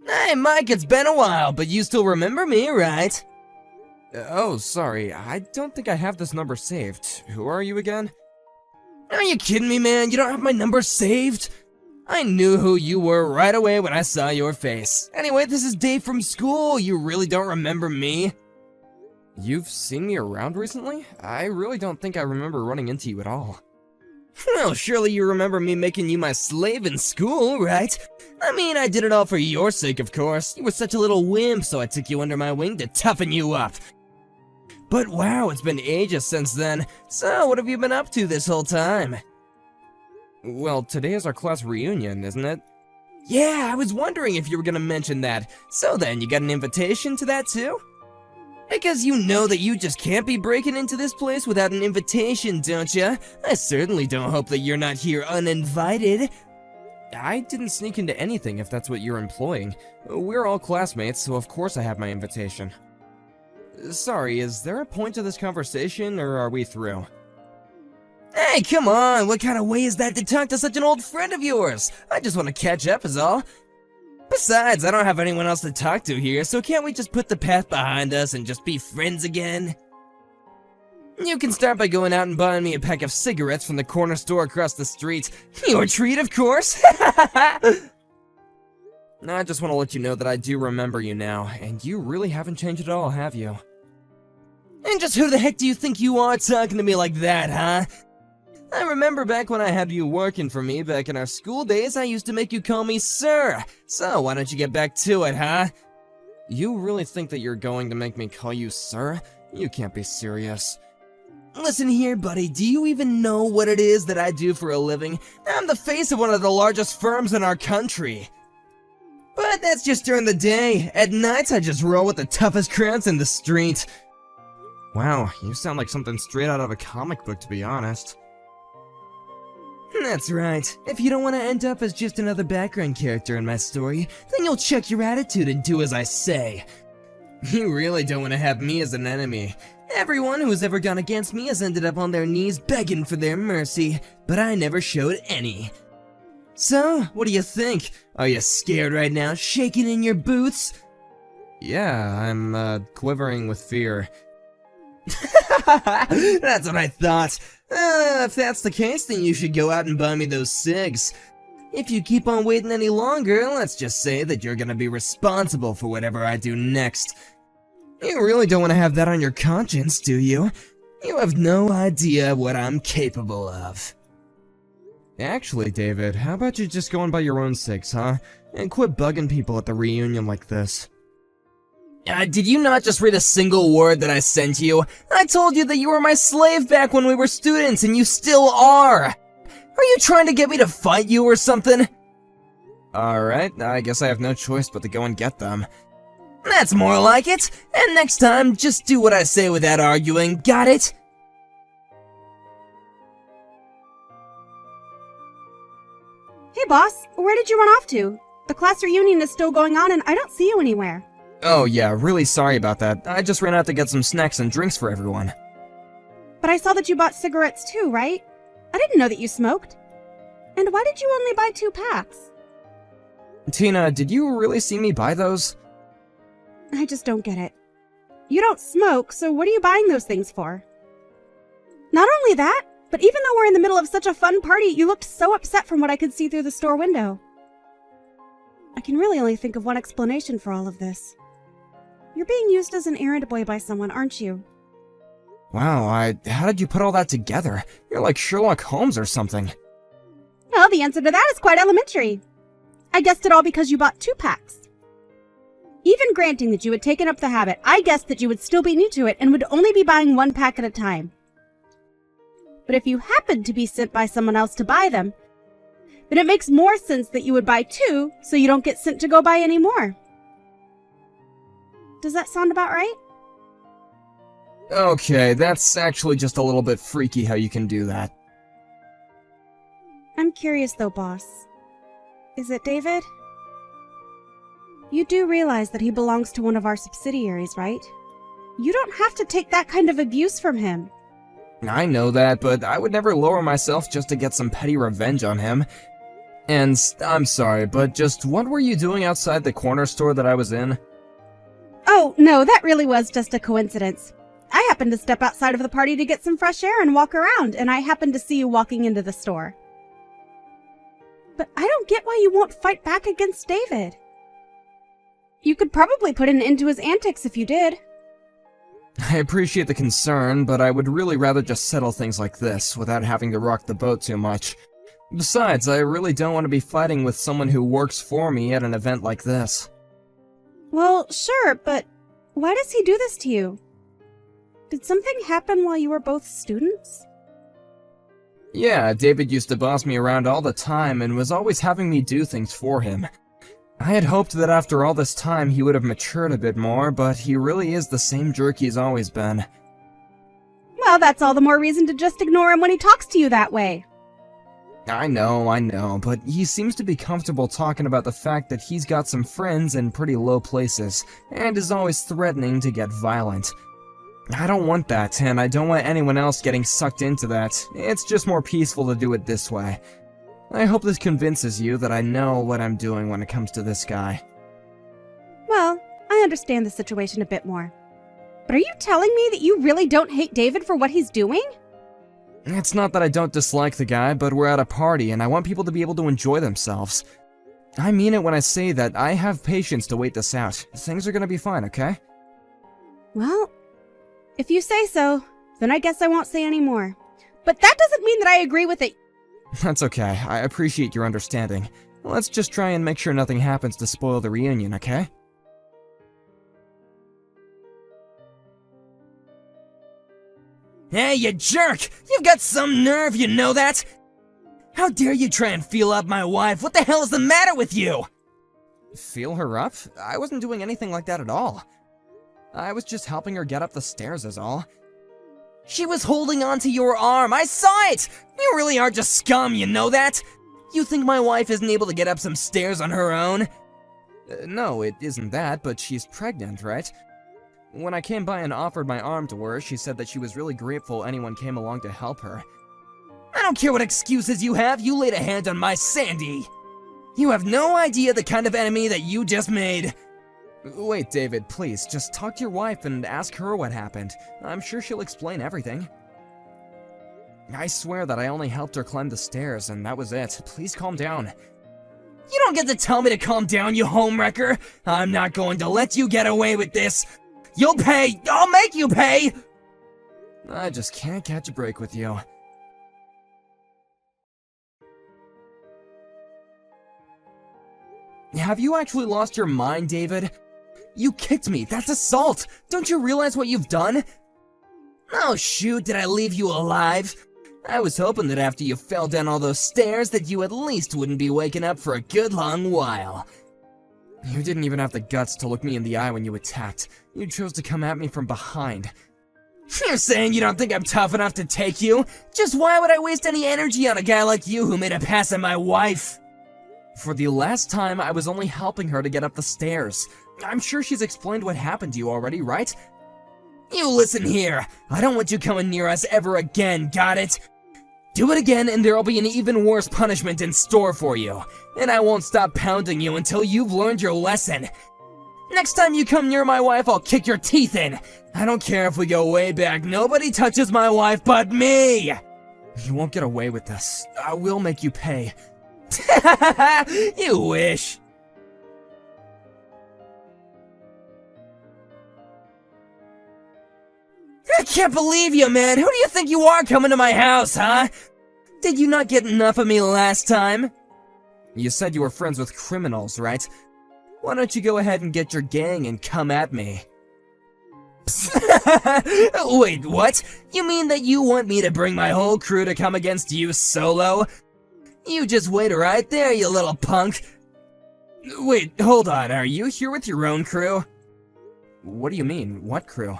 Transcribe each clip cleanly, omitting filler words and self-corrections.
Hey, Mike, it's been a while, but you still remember me, right? Oh, sorry, I don't think I have this number saved. Who are you again? Are you kidding me, man? You don't have my number saved? I knew who you were right away when I saw your face. Anyway, this is Dave from school. You really don't remember me? You've seen me around recently? I really don't think I remember running into you at all. Well, surely you remember me making you my slave in school, right? I mean, I did it all for your sake, of course. You were such a little wimp, so I took you under my wing to toughen you up. But wow, it's been ages since then. So, what have you been up to this whole time? Well, today is our class reunion, isn't it? Yeah, I was wondering if you were gonna mention that. So then, you got an invitation to that too? Because you know that you just can't be breaking into this place without an invitation, don't ya? I certainly don't hope that you're not here uninvited. I didn't sneak into anything if that's what you're implying. We're all classmates, so of course I have my invitation. Sorry, is there a point to this conversation, or are we through? Hey, come on, what kind of way is that to talk to such an old friend of yours? I just want to catch up is all. Besides, I don't have anyone else to talk to here, so can't we just put the past behind us and just be friends again? You can start by going out and buying me a pack of cigarettes from the corner store across the street. Your treat, of course! I just want to let you know that I do remember you now, and you really haven't changed at all, have you? And just who the heck do you think you are talking to me like that, huh? I remember back when I had you working for me back in our school days, I used to make you call me sir. So why don't you get back to it, huh? You really think that you're going to make me call you sir? You can't be serious. Listen here, buddy, do you even know what it is that I do for a living? I'm the face of one of the largest firms in our country. But that's just during the day. At nights, I just roll with the toughest crowds in the street. Wow, you sound like something straight out of a comic book, to be honest. That's right. If you don't want to end up as just another background character in my story, then you'll check your attitude and do as I say. You really don't want to have me as an enemy. Everyone who's ever gone against me has ended up on their knees begging for their mercy, but I never showed any. So, what do you think? Are you scared right now, shaking in your boots? Yeah, I'm, quivering with fear. That's what I thought. If that's the case, then you should go out and buy me those cigs. If you keep on waiting any longer, let's just say that you're gonna be responsible for whatever I do next. You really don't want to have that on your conscience, do you? You have no idea what I'm capable of. Actually, David, how about you just go and buy your own cigs, huh? And quit bugging people at the reunion like this. Did you not just read a single word that I sent you? I told you that you were my slave back when we were students, and you still are! Are you trying to get me to fight you or something? Alright, I guess I have no choice but to go and get them. That's more like it! And next time, just do what I say without arguing, got it? Hey boss, where did you run off to? The class reunion is still going on and I don't see you anywhere. Oh yeah, really sorry about that. I just ran out to get some snacks and drinks for everyone. But I saw that you bought cigarettes too, right? I didn't know that you smoked. And why did you only buy 2 packs? Tina, did you really see me buy those? I just don't get it. You don't smoke, so what are you buying those things for? Not only that, but even though we're in the middle of such a fun party, you looked so upset from what I could see through the store window. I can really only think of one explanation for all of this. You're being used as an errand boy by someone, aren't you? Wow, how did you put all that together? You're like Sherlock Holmes or something. Well, the answer to that is quite elementary. I guessed it all because you bought 2 packs. Even granting that you had taken up the habit, I guessed that you would still be new to it and would only be buying 1 pack at a time. But if you happened to be sent by someone else to buy them, then it makes more sense that you would buy 2 so you don't get sent to go buy any more. Does that sound about right? Okay, that's actually just a little bit freaky how you can do that. I'm curious though, boss. Is it David? You do realize that he belongs to one of our subsidiaries, right? You don't have to take that kind of abuse from him. I know that, but I would never lower myself just to get some petty revenge on him. And I'm sorry, but just what were you doing outside the corner store that I was in? Oh, no, that really was just a coincidence. I happened to step outside of the party to get some fresh air and walk around, and I happened to see you walking into the store. But I don't get why you won't fight back against David. You could probably put an end to his antics if you did. I appreciate the concern, but I would really rather just settle things like this without having to rock the boat too much. Besides, I really don't want to be fighting with someone who works for me at an event like this. Well, sure, but why does he do this to you? Did something happen while you were both students? Yeah, David used to boss me around all the time and was always having me do things for him. I had hoped that after all this time he would have matured a bit more, but he really is the same jerk he's always been. Well, that's all the more reason to just ignore him when he talks to you that way. I know, but he seems to be comfortable talking about the fact that he's got some friends in pretty low places, and is always threatening to get violent. I don't want that, and I don't want anyone else getting sucked into that. It's just more peaceful to do it this way. I hope this convinces you that I know what I'm doing when it comes to this guy. Well, I understand the situation a bit more. But are you telling me that you really don't hate David for what he's doing? It's not that I don't dislike the guy, but we're at a party and I want people to be able to enjoy themselves. I mean it when I say that I have patience to wait this out. Things are gonna be fine, okay? Well, if you say so, then I guess I won't say any more. But that doesn't mean that I agree with it. That's okay. I appreciate your understanding. Let's just try and make sure nothing happens to spoil the reunion, okay? Hey, you jerk! You've got some nerve, you know that? How dare you try and feel up my wife? What the hell is the matter with you? Feel her up? I wasn't doing anything like that at all. I was just helping her get up the stairs is all. She was holding onto your arm. I saw it! You really are just scum, you know that? You think my wife isn't able to get up some stairs on her own? No, it isn't that, but she's pregnant, right? When I came by and offered my arm to her, she said that she was really grateful anyone came along to help her. I don't care what excuses you have, you laid a hand on my Sandy! You have no idea the kind of enemy that you just made. Wait, David, please, just talk to your wife and ask her what happened. I'm sure she'll explain everything. I swear that I only helped her climb the stairs, and that was it. Please calm down. You don't get to tell me to calm down, you homewrecker! I'm not going to let you get away with this! You'll pay! I'll make you pay! I just can't catch a break with you. Have you actually lost your mind, David? You kicked me. That's assault. Don't you realize what you've done? Oh shoot, did I leave you alive? I was hoping that after you fell down all those stairs that you at least wouldn't be waking up for a good long while. You didn't even have the guts to look me in the eye when you attacked. You chose to come at me from behind. You're saying you don't think I'm tough enough to take you? Just why would I waste any energy on a guy like you who made a pass at my wife? For the last time, I was only helping her to get up the stairs. I'm sure she's explained what happened to you already, right? You listen here. I don't want you coming near us ever again, got it? Do it again and there'll be an even worse punishment in store for you. And I won't stop pounding you until you've learned your lesson. Next time you come near my wife, I'll kick your teeth in. I don't care if we go way back. Nobody touches my wife but me. You won't get away with this. I will make you pay. You wish. I can't believe you, man. Who do you think you are coming to my house, huh? Did you not get enough of me last time? You said you were friends with criminals, right? Why don't you go ahead and get your gang and come at me? Wait, what? You mean that you want me to bring my whole crew to come against you solo? You just wait right there, you little punk. Wait, hold on, are you here with your own crew? What do you mean? What crew?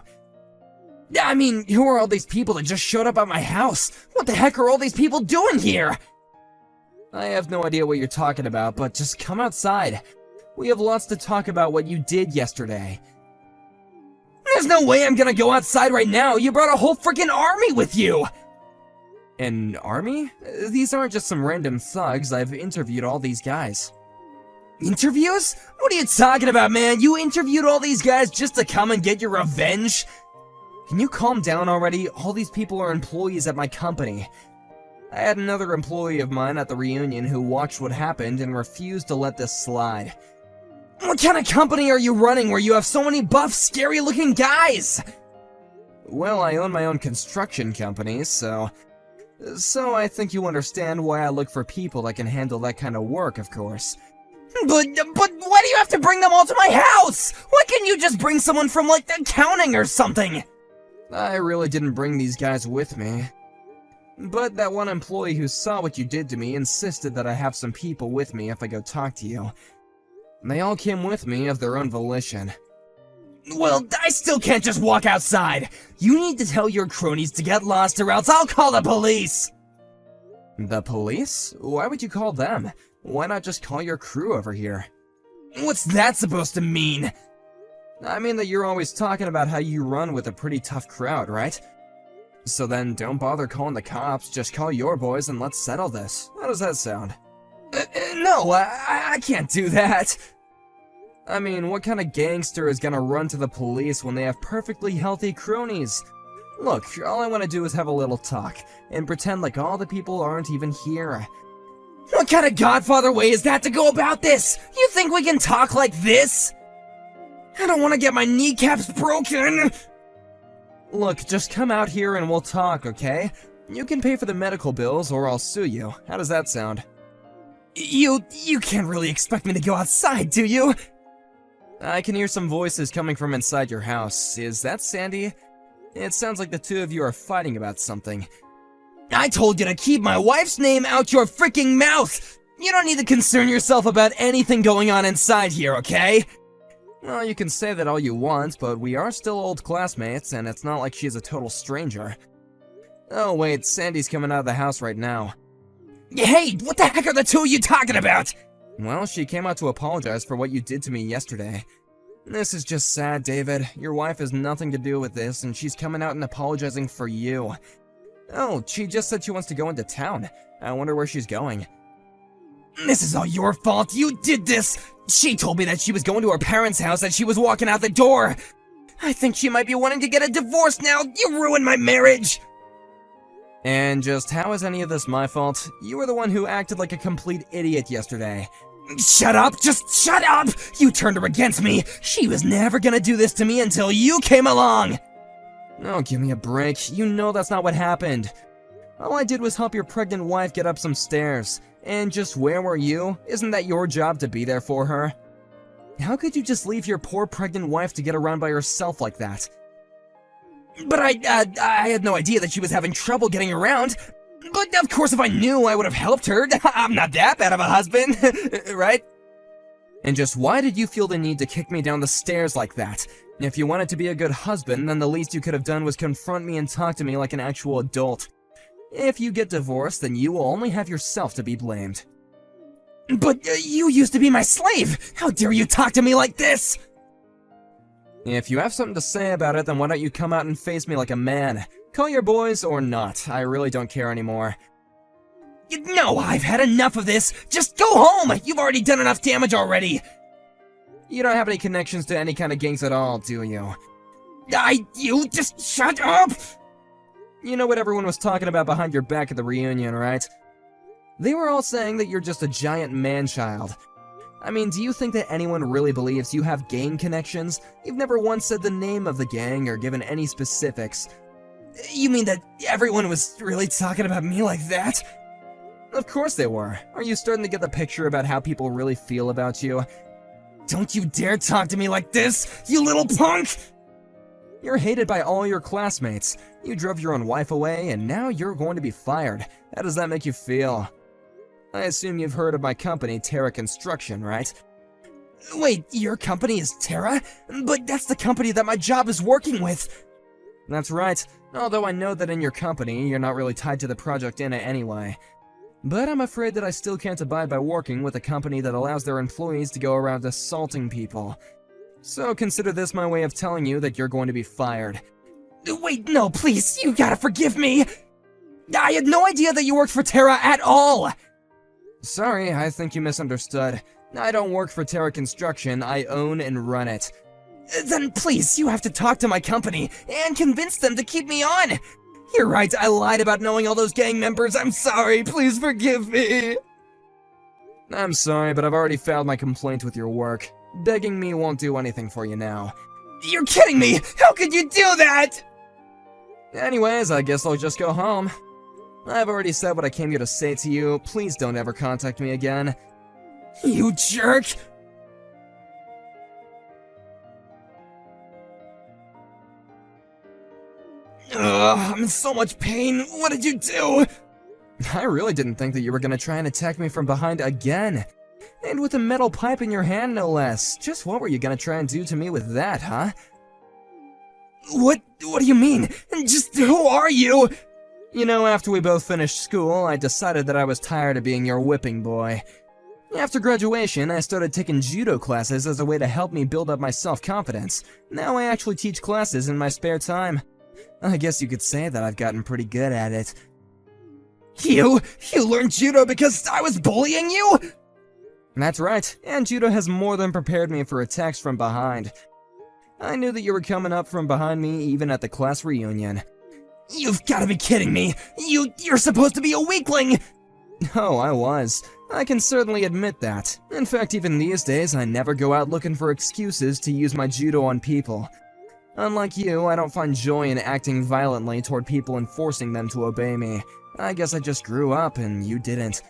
I mean, who are all these people that just showed up at my house? What the heck are all these people doing here? I have no idea what you're talking about, but just come outside. We have lots to talk about what you did yesterday. There's no way I'm gonna go outside right now. You brought a whole freaking army with you. An army? These aren't just some random thugs. I've interviewed all these guys. Interviews? What are you talking about, man? You interviewed all these guys just to come and get your revenge? Can you calm down already? All these people are employees at my company. I had another employee of mine at the reunion who watched what happened and refused to let this slide. What kind of company are you running where you have so many buff, scary-looking guys? Well, I own my own construction company, so I think you understand why I look for people that can handle that kind of work, of course. But why do you have to bring them all to my house? Why can't you just bring someone from, like, accounting or something? I really didn't bring these guys with me. But that one employee who saw what you did to me insisted that I have some people with me if I go talk to you. They all came with me of their own volition. Well, I still can't just walk outside. You need to tell your cronies to get lost or else I'll call the police. The police? Why would you call them? Why not just call your crew over here? What's that supposed to mean? I mean that you're always talking about how you run with a pretty tough crowd, right? So then don't bother calling the cops, just call your boys and let's settle this. How does that sound? No, I can't do that. I mean, what kind of gangster is gonna run to the police when they have perfectly healthy cronies? Look, all I want to do is have a little talk, and pretend like all the people aren't even here. What kind of Godfather way is that to go about this? You think we can talk like this? I don't want to get my kneecaps broken! Look, just come out here and we'll talk, okay? You can pay for the medical bills or I'll sue you. How does that sound? You can't really expect me to go outside, do you? I can hear some voices coming from inside your house. Is that Sandy? It sounds like the two of you are fighting about something. I told you to keep my wife's name out your freaking mouth! You don't need to concern yourself about anything going on inside here, okay? Well, you can say that all you want, but we are still old classmates, and it's not like she's a total stranger. Oh wait, Sandy's coming out of the house right now. Hey, what the heck are the two of you talking about? Well, she came out to apologize for what you did to me yesterday. This is just sad, David. Your wife has nothing to do with this, and she's coming out and apologizing for you. Oh, she just said she wants to go into town. I wonder where she's going. This is all your fault. You did this. She told me that she was going to her parents' house as she was walking out the door. I think she might be wanting to get a divorce now. You ruined my marriage. And just how is any of this my fault? You were the one who acted like a complete idiot yesterday. Shut up! Just shut up! You turned her against me! She was never gonna do this to me until you came along! Oh, give me a break. You know that's not what happened. All I did was help your pregnant wife get up some stairs. And just where were you? Isn't that your job to be there for her? How could you just leave your poor pregnant wife to get around by herself like that? But I had no idea that she was having trouble getting around. But of course if I knew, I would have helped her. I'm not that bad of a husband, right? And just why did you feel the need to kick me down the stairs like that? If you wanted to be a good husband, then the least you could have done was confront me and talk to me like an actual adult. If you get divorced, then you will only have yourself to be blamed. But you used to be my slave! How dare you talk to me like this? If you have something to say about it, then why don't you come out and face me like a man? Call your boys or not, I really don't care anymore. No, I've had enough of this! Just go home! You've already done enough damage already! You don't have any connections to any kind of gangs at all, do you? You just shut up! You know what everyone was talking about behind your back at the reunion, right? They were all saying that you're just a giant man-child. I mean, do you think that anyone really believes you have gang connections? You've never once said the name of the gang or given any specifics. You mean that everyone was really talking about me like that? Of course they were. Are you starting to get the picture about how people really feel about you? Don't you dare talk to me like this, you little punk! You're hated by all your classmates. You drove your own wife away, and now you're going to be fired. How does that make you feel? I assume you've heard of my company, Terra Construction, right? Wait, your company is Terra? But that's the company that my job is working with! That's right, although I know that in your company, you're not really tied to the project in it anyway. But I'm afraid that I still can't abide by working with a company that allows their employees to go around assaulting people. So consider this my way of telling you that you're going to be fired. Wait, no, please, you gotta forgive me! I had no idea that you worked for Terra at all! Sorry, I think you misunderstood. I don't work for Terra Construction, I own and run it. Then please, you have to talk to my company and convince them to keep me on! You're right, I lied about knowing all those gang members, I'm sorry, please forgive me! I'm sorry, but I've already filed my complaint with your work. Begging me won't do anything for you now. You're kidding me! How could you do that?! Anyways, I guess I'll just go home. I've already said what I came here to say to you. Please don't ever contact me again. You jerk! Ugh, I'm in so much pain. What did you do? I really didn't think that you were gonna try and attack me from behind again. And with a metal pipe in your hand, no less. Just what were you gonna try and do to me with that, huh? What do you mean? Just who are you? You know, after we both finished school, I decided that I was tired of being your whipping boy. After graduation, I started taking judo classes as a way to help me build up my self-confidence. Now I actually teach classes in my spare time. I guess you could say that I've gotten pretty good at it. You learned judo because I was bullying you? That's right, and judo has more than prepared me for attacks from behind. I knew that you were coming up from behind me even at the class reunion. You've gotta be kidding me! You're supposed to be a weakling! Oh, I was. I can certainly admit that. In fact, even these days, I never go out looking for excuses to use my judo on people. Unlike you, I don't find joy in acting violently toward people and forcing them to obey me. I guess I just grew up and you didn't.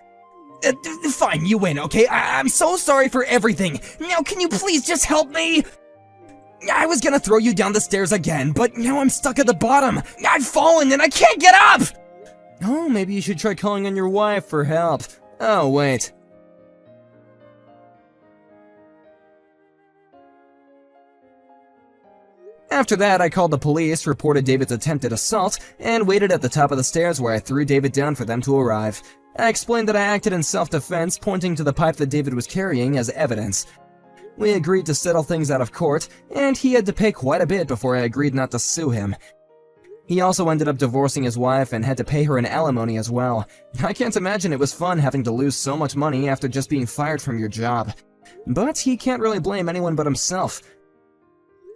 Fine, you win, okay? I'm so sorry for everything. Now can you please just help me? I was gonna throw you down the stairs again, but now I'm stuck at the bottom. I've fallen and I can't get up! Oh, maybe you should try calling on your wife for help. Oh, wait. After that, I called the police, reported David's attempted assault, and waited at the top of the stairs where I threw David down for them to arrive. I explained that I acted in self-defense, pointing to the pipe that David was carrying as evidence. We agreed to settle things out of court, and he had to pay quite a bit before I agreed not to sue him. He also ended up divorcing his wife and had to pay her an alimony as well. I can't imagine it was fun having to lose so much money after just being fired from your job. But he can't really blame anyone but himself.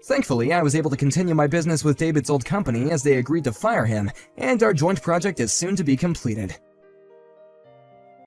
Thankfully, I was able to continue my business with David's old company as they agreed to fire him, and our joint project is soon to be completed.